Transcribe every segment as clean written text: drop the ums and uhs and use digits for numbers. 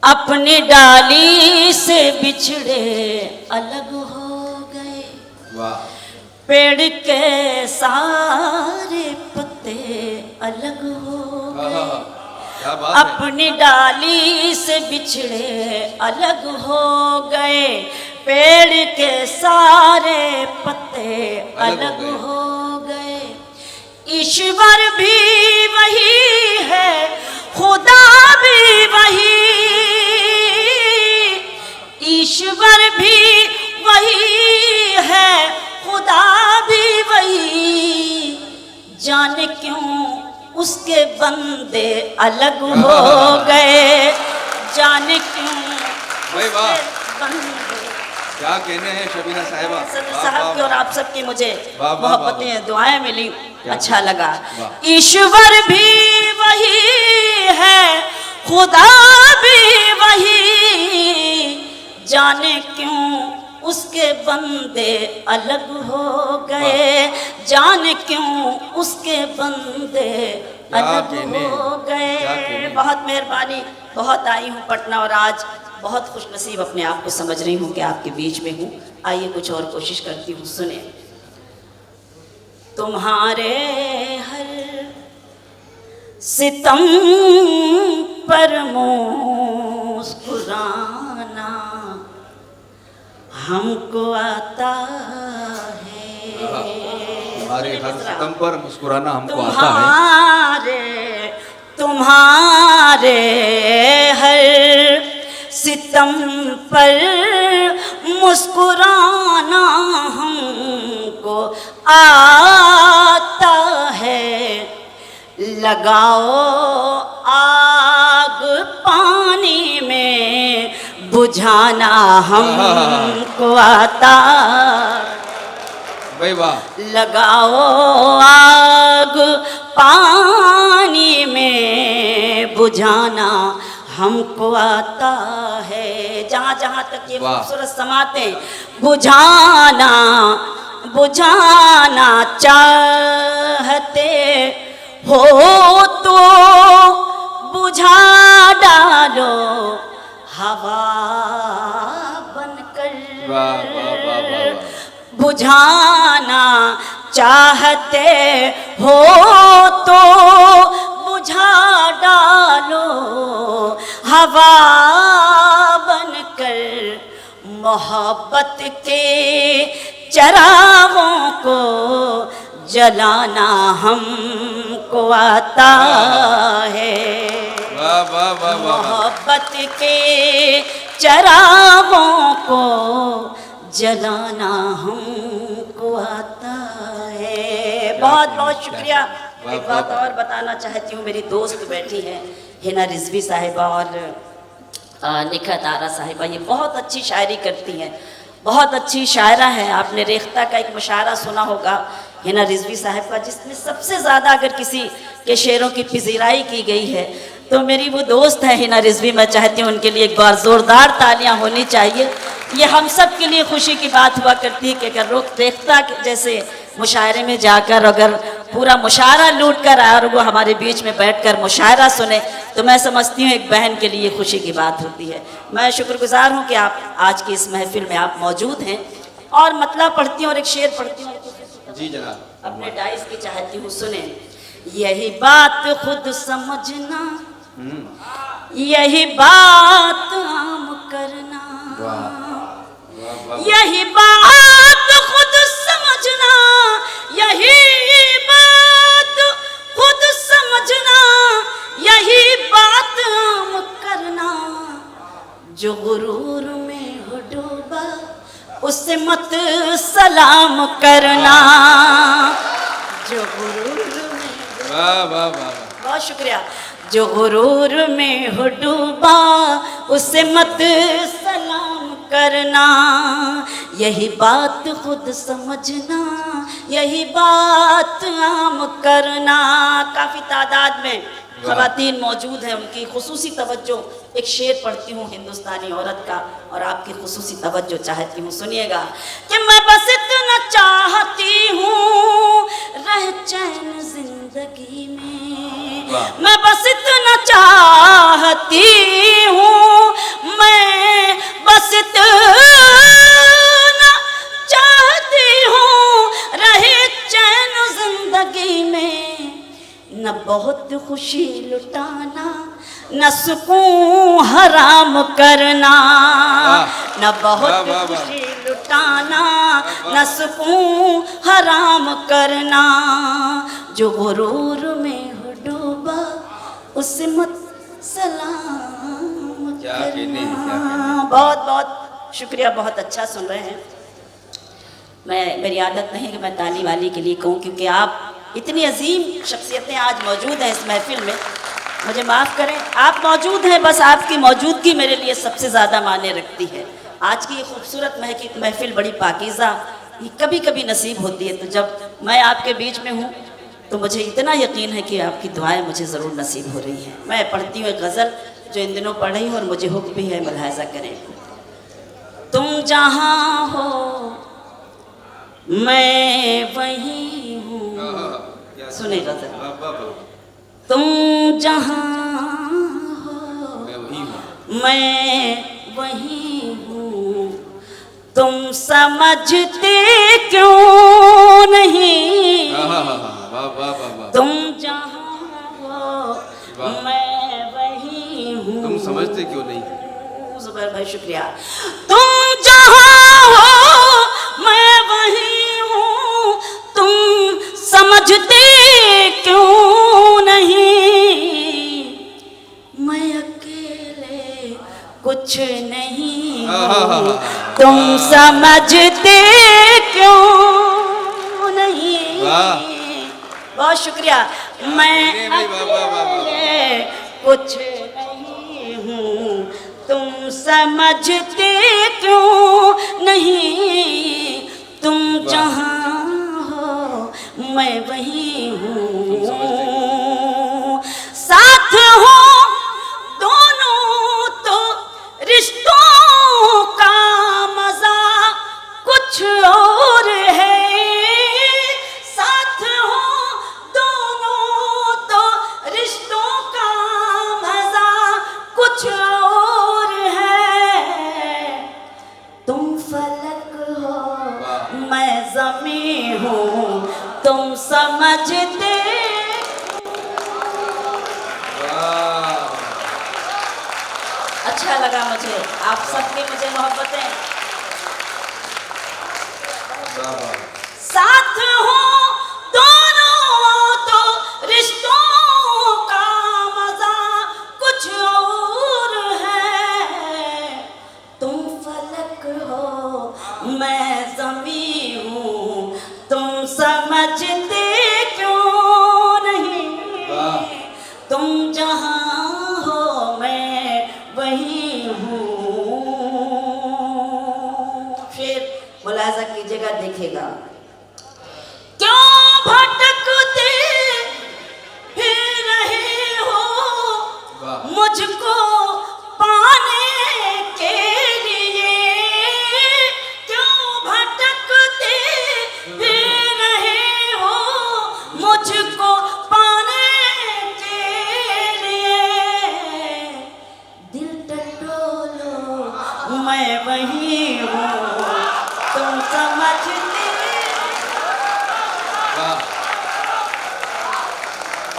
अपनी डाली से बिछड़े अलग हो गए। वाह। पेड़ के सारे पत्ते अलग हो गए। क्या बात है। अपनी डाली से बिछड़े अलग हो गए। पेड़ के सारे पत्ते अलग हो गए। ईश्वर भी वही है, खुदा भी वही। ईश्वर भी वही है, खुदा भी वही। जाने क्यों उसके बंदे अलग हो गए। जाने क्यों भाई वाह, बंदे। क्या कहने हैं शबीना साहिबा। सदर साहब की और आप सबकी मुझे वाह, वाह, मोहब्बतें दुआएं मिली, अच्छा लगा। वाह। ईश्वर भी वही है, खुदा भी वही। जाने क्यों उसके बंदे अलग हो गए। जाने क्यों उसके बंदे अलग हो गए। बहुत मेहरबानी, बहुत आई हूँ पटना और आज बहुत खुश नसीब अपने आप को समझ रही हूँ कि आपके बीच में हूँ। आइए कुछ और कोशिश करती हूँ, सुने। तुम्हारे हर सितम पर मुस्कुराना हमको आता है। तुम्हारे हर सितम पर मुस्कुराना हमको आता है। तुम्हारे हर सितम पर मुस्कुराना हमको आता है। लगाओ आग पानी में, बुझाना हमको आता। भाई वाह। लगाओ आग पानी में, बुझाना हमको आता है। जहाँ जहाँ तक ये खूबसूरत समाते, बुझाना बुझाना चाहते हो तो बुझा डालो हवा बनकर। वाह वाह वाह वाह। बुझाना चाहते हो तो बुझा डालो हवा बनकर। मोहब्बत के चरागों को जलाना हमको आता है। वाह वाह वाह वाह। मोहब्बत के चरागों को जलाना हमको आता है। बहुत बहुत शुक्रिया। एक बात और बताना चाहती हूँ, मेरी दोस्त बैठी है हिना रिजवी साहिबा और निखत आरा साहिबा, ये बहुत अच्छी शायरी करती हैं, बहुत अच्छी शायरा है। आपने रेख्ता का एक मुशायरा सुना होगा हिना रिजवी साहिब का, जिसमें सबसे ज़्यादा अगर किसी के शेरों की पिजीराई की गई है तो मेरी वो दोस्त है हिना रिजवी। मैं चाहती हूँ उनके लिए एक बार ज़ोरदार तालियां होनी चाहिए। ये हम सब के लिए खुशी की बात हुआ करती है कि अगर रेख्ता जैसे मुशायरे में जाकर अगर पूरा मुशायरा लूट कर आए और वो हमारे बीच में बैठकर मुशायरा सुने तो मैं समझती हूँ एक बहन के लिए खुशी की बात होती है। मैं शुक्रगुजार हूँ कि आप आज की इस महफिल में आप मौजूद हैं। और मतलब पढ़ती हूँ और एक शेर पढ़ती हूँ। जी जनाब। अपने डाइस की चाहती हूँ, सुने। यही बात खुद समझना, यही बात आम करना, यही बात खुद समझना, यही बात खुद समझना, यही बात आम करना। जो गुरूर में हो डूबा उससे मत सलाम करना। जो गुरूर में, वाह वाह वाह। बहुत शुक्रिया। जो गुरूर में हो डूबा उससे मत सलाम करना। यही बात खुद समझना, यही बात आम करना। काफ़ी तादाद में ख़वातीन मौजूद हैं, उनकी खुसूसी तवज्जो। एक शेर पढ़ती हूँ हिंदुस्तानी औरत का और आपकी खुसूसी तवज्जो चाहती हूँ, सुनिएगा। कि मैं बस इतना चाहती हूँ रह चैन जिंदगी में, मैं बस इतना चाहती हूँ न सुकून हराम करना, न बहुत वाह, वाह, वाह। खुशी लुटाना, न सुकून हराम करना। जो गुरूर में हो डूबा उसे मत सलाम क्या कहने, क्या करना। बहुत बहुत शुक्रिया, बहुत अच्छा सुन रहे हैं। मेरी आदत नहीं कि मैं ताली वाली के लिए कहूँ, क्योंकि आप इतनी अजीम शख्सियतें आज मौजूद हैं इस महफिल में। मुझे माफ़ करें, आप मौजूद हैं, बस आपकी मौजूदगी मेरे लिए सबसे ज़्यादा मायने रखती है। आज की ये खूबसूरत महफिल बड़ी पाकीज़ा ये कभी कभी नसीब होती है, तो जब मैं आपके बीच में हूँ तो मुझे इतना यकीन है कि आपकी दुआएं मुझे ज़रूर नसीब हो रही हैं। मैं पढ़ती हूँ एक गज़ल जो इन दिनों पढ़ रही हूँ और मुझे हुक्म भी है, मुलाहिज़ा करें। तुम जहाँ हो मैं वहीं हूँ। सुने गज़ल। तुम जहाँ हो मैं वहीं हूँ, तुम समझते क्यों नहीं। तुम जहाँ हो मैं वहीं हूँ, तुम समझते क्यों नहीं। जुबैर भाई शुक्रिया। तुम जहाँ हो मैं वहीं हूँ, तुम समझते क्यों नहीं। मैं अकेले कुछ नहीं हूँ, तुम समझते क्यों नहीं। बहुत शुक्रिया। मैं अकेले कुछ नहीं हूँ, तुम समझते क्यों नहीं। तुम जहाँ हो मैं वहीं हूँ, साथ हो दोनों तो रिश्तों का मजा कुछ और है। साथ हो दोनों तो रिश्तों का मजा कुछ और है। तुम फलक हो मैं ज़मीं हूँ, तुम समझते। अच्छा लगा मुझे, आप सबकी मुझे मोहब्बतें। साथ हो दोनों तो रिश्तों का मजा कुछ और है। तुम फलक हो मैं ज़मीं हूँ, तुम समझते क्यों नहीं। तुम जहाँ हो मैं वहीं हूँ। फिर मुलाजा कीजिएगा, देखिएगा। क्यों भटकते फिर रहे हो मुझको पाने के लिए। क्यों भटकते फिर रहे हो मुझको पाने के लिए। दिल टटोलो मैं वहीं हूँ, तुम समझते।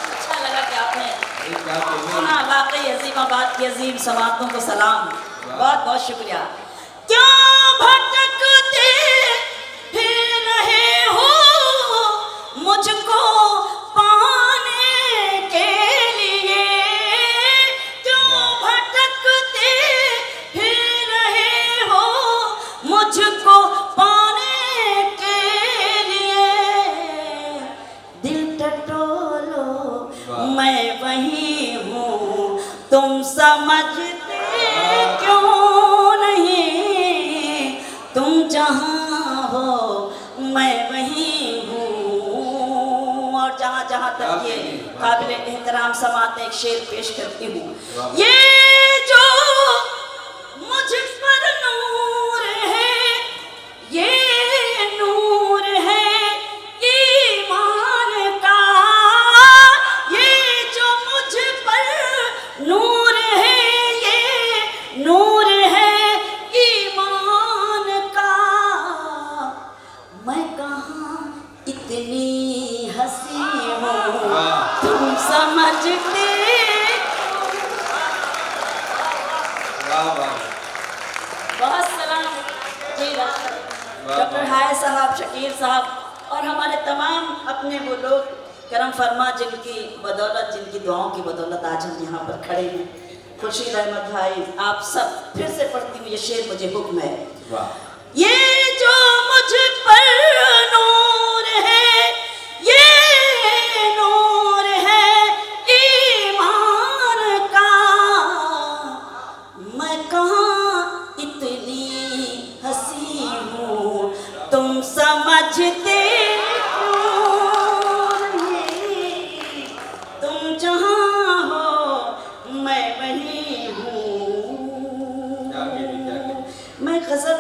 अच्छा लगा कि आपने सुना। वाकई अजीमाबाद की अजीम समातों को सलाम, बहुत बहुत शुक्रिया। क्यों भटकते फिर रहे हो मुझको पाने के लिए। क्यों भटकते फिर रहे हो मुझको पाने के लिए। दिल टटोलो मैं वहीं हूँ, तुम समझते क्यों नहीं। तुम जहाँ हो मैं वहीं हूँ। और जहाँ जहाँ तक ये काबिल एहतराम समात एक शेर पेश करती हूँ। ये जो मुझ पर नूर है, ये नूर है ईमान का। ये जो मुझ पर नूर है, ये नूर है ईमान का। मैं कहाँ इतनी हंसी हूँ, तुम समझते। वाह वाह बहुत सलाम जी डॉक्टर हाय साहब, शकील साहब और हमारे तमाम अपने वो लोग करम फरमा जिनकी बदौलत, जिनकी दुआओं की बदौलत आज हम यहाँ पर खड़े हैं। खुर्शीद अहमद भाई, आप सब, फिर से पढ़ती हूँ ये शेर, मुझे हुक्म है। वाह ये जो मुझ पर नूर है, ये नूर है ईमान का, मैं कहाँ इतनी हंसी हूँ तुम समझते क्यों नहीं? तुम जहाँ हो मैं वहीं हूँ। मैं गजल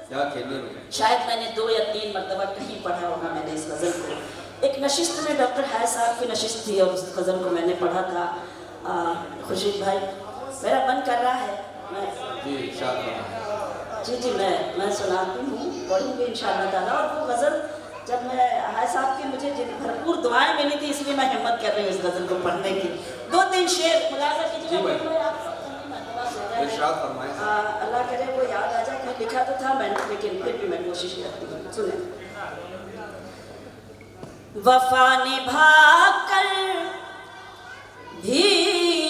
क्या खेले हुए हैं। शायद मैंने 2 या 3 मरतबा कहीं पढ़ा होगा मैंने इस गज़ल को। एक नशिस्त में डॉक्टर हाय साहब की नशिस्त थी और उस गज़ल को मैंने पढ़ा था। खुर्शीद भाई, मेरा मन कर रहा है मैं जी इंशाअल्लाह। जी मैं सुनाती हूँ, पढ़ूँगी इंशाअल्लाह ताला। और वो गज़ल जब मैं हाय साहब की मुझे भरपूर दुआएं मिली थी, इसलिए मैं हिम्मत कर रही हूँ इस गज़ल को पढ़ने की। 2-3 शेर मुलाज़ा कीजिएगा। इरशाद फरमाएं। अल्लाह करे वो याद आ जाए, कहीं लिखा तो था मैंने, लेकिन फिर भी मैं कोशिश करती हूँ। सुने। वफा निभा कर भी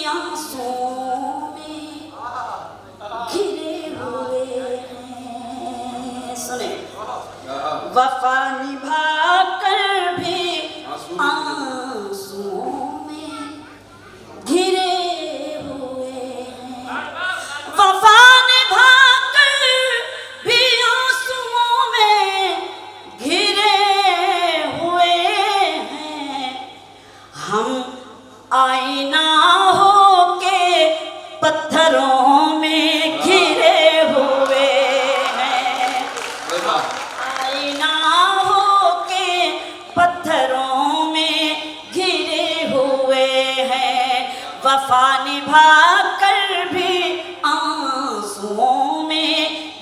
आंसुओं में घिरे हुए हैं। सुने। वफा निभा कर भी आंसुओं में घिरे वफा निभा कर भी आंसुओं में घिरे हुए हैं। हम आईना हो के पत्थरों में घिरे हुए हैं। आईना हो के पत्थरों में घिरे हुए हैं। वफा निभा कर भी आंसुओं में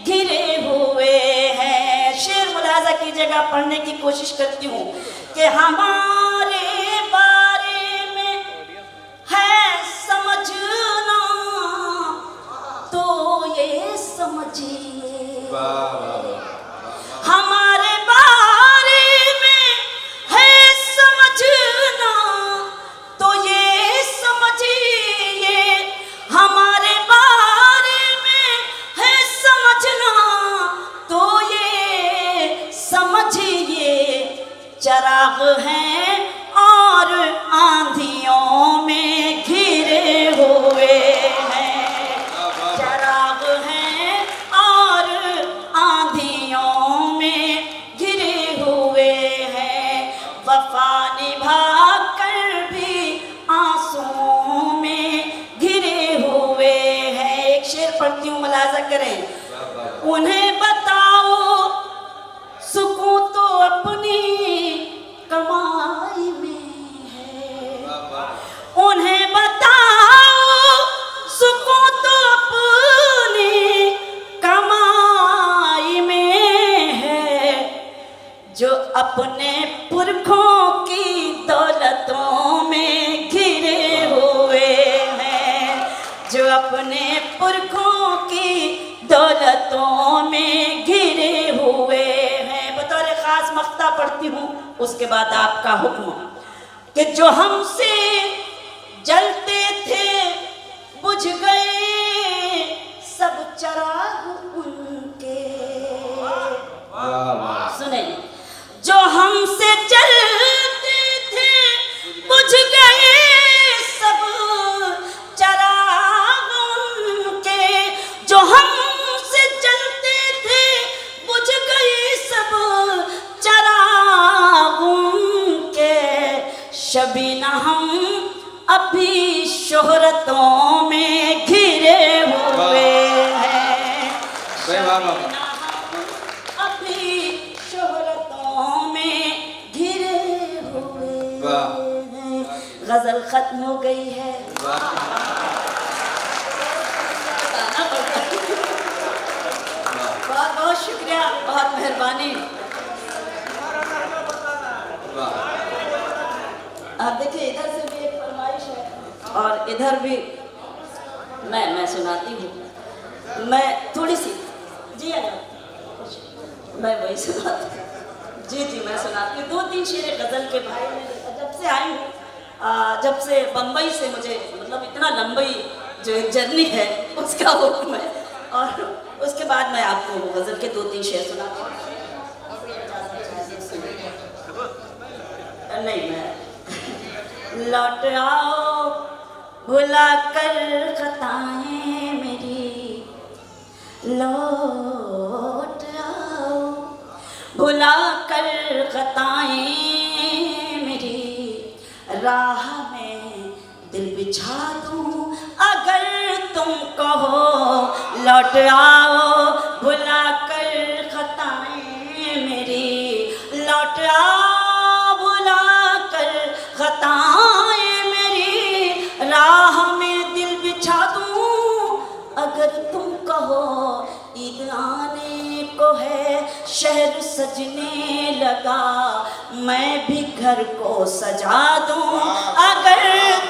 घिरे हुए हैं। शेर मुलाजा कीजिएगा, पढ़ने की कोशिश करती हूँ कि हमारे बारे में है समझना तो ये समझिए। हमारे बारे में है समझना तो ये समझिए। हमारे बारे में है समझना तो ये समझिए। चराग हैं और आंधियों में घिरे हुए हैं। चराग हैं और आंधियों में घिरे हुए हैं। वफा निभा कर भी आंसुओं में घिरे हुए हैं। एक शेर पढ़ती हूँ, मुलाजा करें। उन्हें बताओ सुकून तो अपनी कमाई में है। उन्हें बताओ सुकून तो अपनी कमाई में है। जो अपने पुरखों की दौलतों में घिरे हुए हैं। जो अपने पुरखों की दौलतों में घिरे हुए हैं। बतौर खास मख्ता पढ़ती हूँ, उसके बाद आपका हुक्म कि जो हमसे जलते थे बुझ गए सब चराग उनके। सुने। जो हमसे जलते थे बुझ गए सब चराग उनके। जो हमसे जलते थे बुझ गए सब चराग उनके। शबीना हम अभी शोहरतों में घिरे हुए हैं। शबीना हम अभी शोहरतों में घिरे हुए हैं। गजल खत्म हो गई है। बहुत बहुत शुक्रिया, बहुत मेहरबानी। आप देखिए, इधर से भी एक फरमाइश है और इधर भी मैं सुनाती हूँ। मैं थोड़ी सी जी मैं वही सुनाती हूँ। जी मैं सुनाती हूँ। 2-3 शेर गज़ल के भाई ने जब से आई हूँ, जब से बम्बई से मुझे मतलब इतना लंबी जो एक जर्नी है उसका हुक्म है, और उसके बाद मैं आपको गज़ल के 2-3 शेर सुनाती हूँ। नहीं मैं लौट आओ भुला कर खताएं मेरी, लौट आओ भुला कर खताएं मेरी, राह में दिल बिछा दूं अगर तुम कहो, लौट आओ भुला कर खताएं मेरी, लौट आओ भुला कर खताएं मेरी, राह में दिल बिछा दूं अगर तुम कहो, ईद आने को है शहर सजने लगा, मैं भी घर को सजा दूं अगर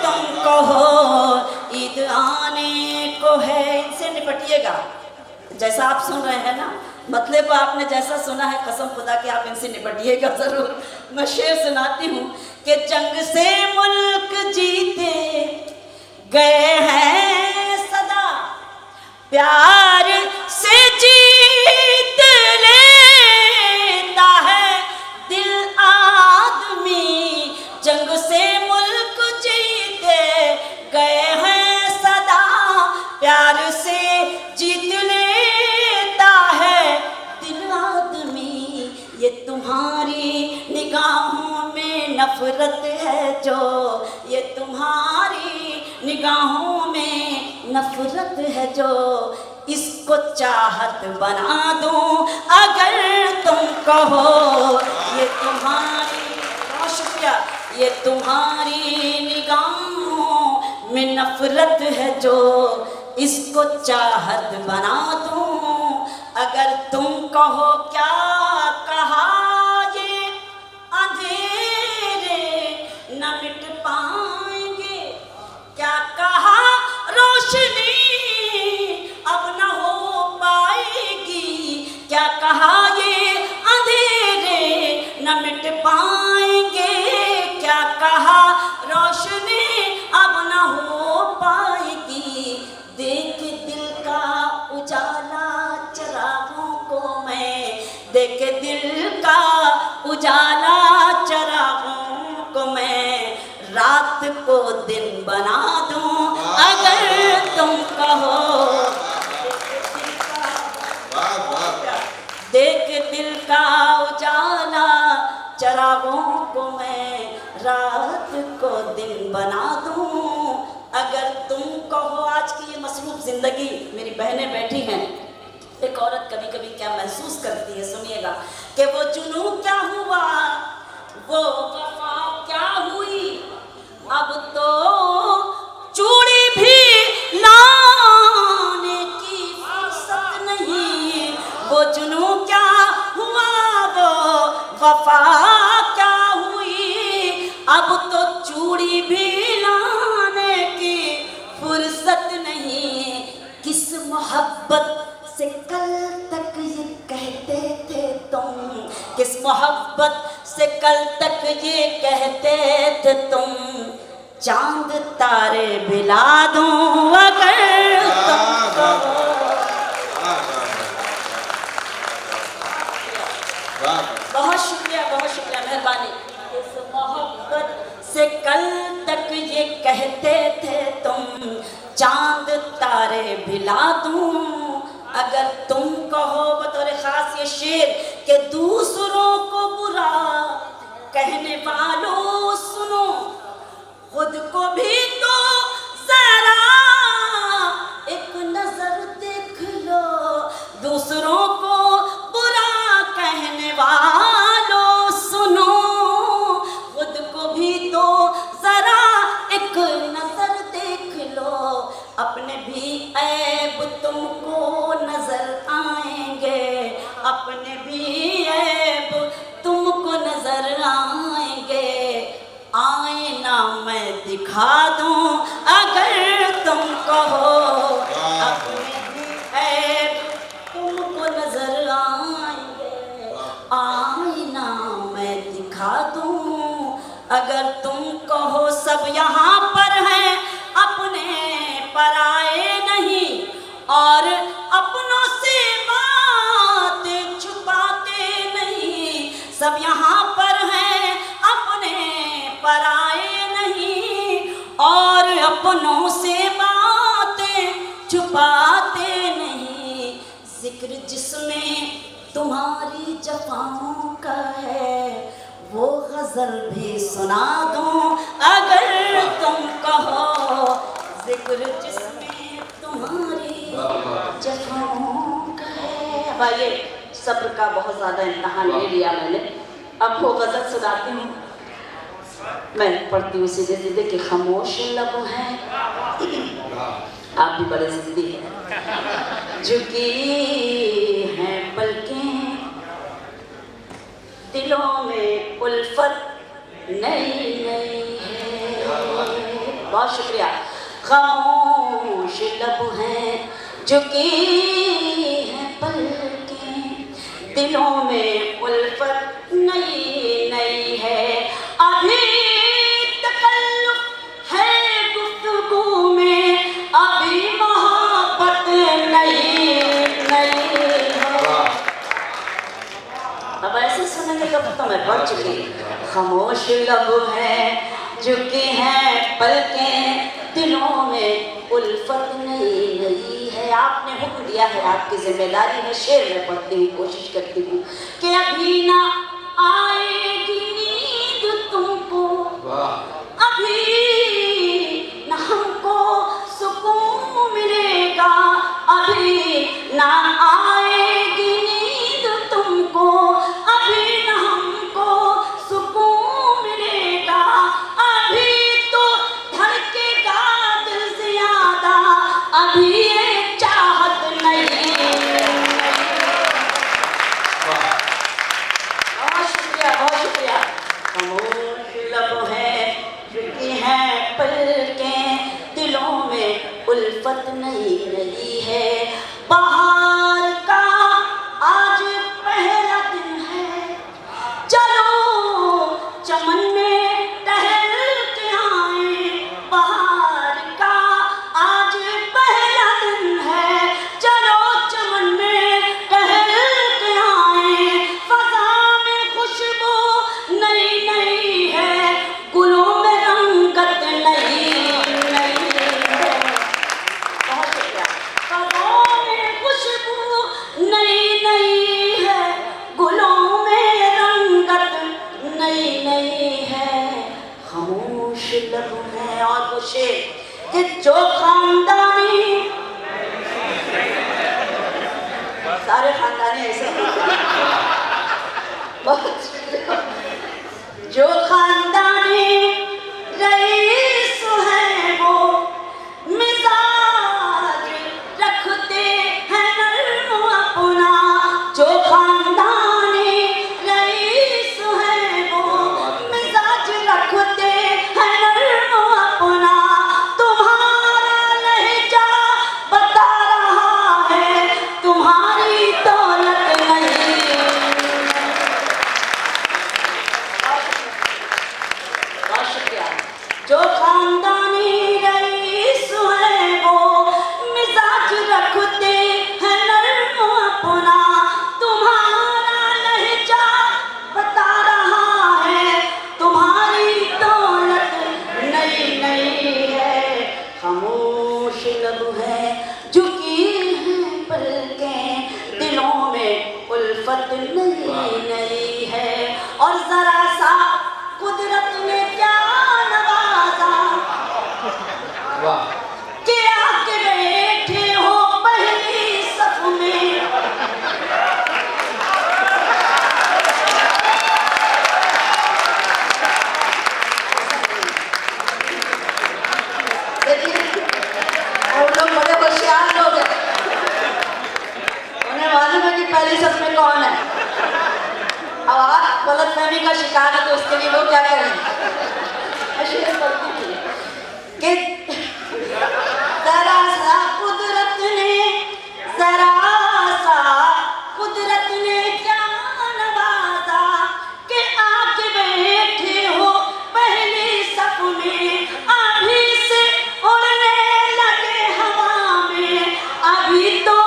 तुम कहो, ईद आने को है। इनसे निपटिएगा जैसा आप सुन रहे हैं ना, मतलब आपने जैसा सुना है कसम खुदा कि आप इनसे निपटिएगा जरूर। मैं शेर सुनाती हूँ कि जंग से मुल्क जीते गए हैं सदा, प्यार से जीत लेता है दिल आदमी, जंग से मुल्क जीते गए हैं सदा, प्यार से जीत लेता है दिल आदमी, ये तुम्हारी निगाहों में नफरत है जो, ये तुम्हारी निगाहों में नफरत है जो, इसको चाहत बना दूं अगर तुम कहो, ये तुम्हारी, बहुत शुक्रिया, ये तुम्हारी निगाहों में नफरत है जो, इसको चाहत बना दूं अगर तुम कहो। क्या कहा ये अंधेरे न मिट पाएंगे, क्या कहा रोशनी अब न हो पाएगी, क्या कहा ये अंधेरे न मिट पाएंगे, क्या कहा रोशनी अब न हो पाएगी, देख दिल का उजाला चरागों को मैं, देख दिल का उजाला चरागों को मैं, रात को दिन बना दूं अगर तुम कहो, देख दिल का उजाला चरागों को मैं, रात को दिन बना दूं अगर तुम कहो। आज की ये मसरूफ जिंदगी मेरी बहनें बैठी हैं, एक औरत कभी कभी क्या महसूस करती है सुनिएगा, कि वो जुनून क्या हुआ, वो वफा क्या हुई, अब तो चूड़ी भी लाने की फुर्सत नहीं, वो जुनून क्या हुआ, वो वफा क्या हुई, अब तो चूड़ी भी लाने की फुर्सत नहीं, किस मोहब्बत से कल तक ये कहते थे तुम, किस मोहब्बत से कल तक ये कहते थे तुम, चांद तारे बिला दूं अगर तुम कहो। बहुत शुक्रिया मेहरबानी। इस मोहब्बत से कल तक ये कहते थे तुम, चांद तारे बिला दूं अगर तुम कहो। बतौर खास ये शेर के दूसरों को बुरा कहने वालों सुनो, खुद को भी तो जरा एक नजर देख लो, दूसरों को बुरा कहने वालों सुनो, खुद को भी तो जरा एक नजर देख लो, अपने भी ऐब तुमको नजर आएंगे, अपने भी ऐब तुमको नजर आएंगे, आईना मैं दिखा दूं अगर तुम कहो, अपने भी अपनों से बातें छुपाते नहीं, सब यहाँ पर हैं अपने पराए नहीं, और अपनों से बातें छुपाते नहीं। जिक्र जिसमें तुम्हारी जफाओं का है, वो गजल भी सुना दूं अगर तुम कहो। जिक्र जिसमें तुम्हारी जफाओं का है। अब आइए, सब्र का बहुत ज्यादा इम्तहान ले लिया मैंने, अब वो गजल सुनाती हूँ। मैं पढ़ती हूँ सीधे सीधे कि खामोश लब है, आप भी बड़े जिद्दी हैं, झुकी हैं पलकें, दिलों में उल्फत नई नई है। बहुत शुक्रिया। खामोश लब हैं, झुकी हैं पलकें, दिलों में उल्फत नई नई है। अभी तकल्लुफ है गुफ्तगू में, अभी मोहब्बत नई नई है। अब ऐसे सुनेंगे तो मैं बढ़ चुकी। खामोश लब है, झुकी हैं पलकें, दिलों में उल्फत नई नई है। आपने हुक्म दिया है, आपकी जिम्मेदारी है। शेर में पढ़ती हूँ, कोशिश करती हूँ कि अभी ना आएगी नींद तुमको, अभी ना हमको सुकून मिलेगा, अभी ना आएगी नींद तुमको, अभी ना हमको सुकून मिलेगा, अभी तो धड़केगा दिल ज्यादा, अभी ये चाहत नहीं। बहुत शुक्रिया, बहुत शुक्रिया। खामोश लब है, झुकी हैं पलकें, दिलों में उल्फत नई नई है। बाहर का आज पहला दिन है, चलो चमन में टहल के आए। बाहर का आज पहला दिन है, चलो चमन में टहल के आए। फजा में खुशबू नई नई है, गुलों में रंगत नई नई है। बहुत शुक्रिया। फजा में खुशबू नई नई है, गुलों में रंगत नई नई है। खामोश लब है। और वो शेर कि जो खानदानी, सारे खानदानी ऐसे बहुत जो खानदानी रईस है वो मिजाज रखते हैं नर्म अपना। जो खानदानी रईस है वो मिजाज रखते हैं नर्म अपना। तुम्हारा लहजा बता रहा है, तुम्हारी दौलत नहीं। बहुत शुक्रिया। जो खानदानी रईस है वो मिजाज रखते हैं नर्म अपना। तुम्हारा लहजा बता रहा है, तुम्हारी दौलत नई नई है। खामोश लब है, झुकी हैं पलकें, दिलों में उल्फत नई नई है। और जरा सा कुदरत ने क्या नवाजा कि आके बैठे हो पहली सफ में। देखिए, और लोग बड़े होशियार लोग हैं, उन्हें मालूम है कि पहली सफ में कौन है। अब आप गलतफहमी का शिकार है तो उसके लिए वो क्या करें। शेर पढ़ती थी कि जरा सा कुदरत ने, जरा सा कुदरत ने क्या नवाजा कि आके बैठे हो पहली सफ में। अभी से उड़ने लगे हवा में, अभी तो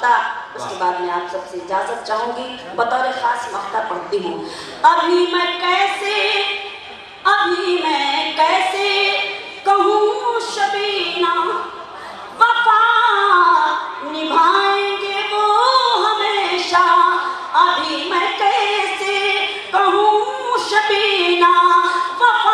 मक्ता, उसके बाद मैं आप सबसे इजाजत चाहूंगी। बतौर खास मक्ता पढ़ती हूँ। अभी मैं कैसे कहूँ शबीना, वफा निभाएंगे वो हमेशा। अभी मैं कैसे कहूँ शबीना, वफा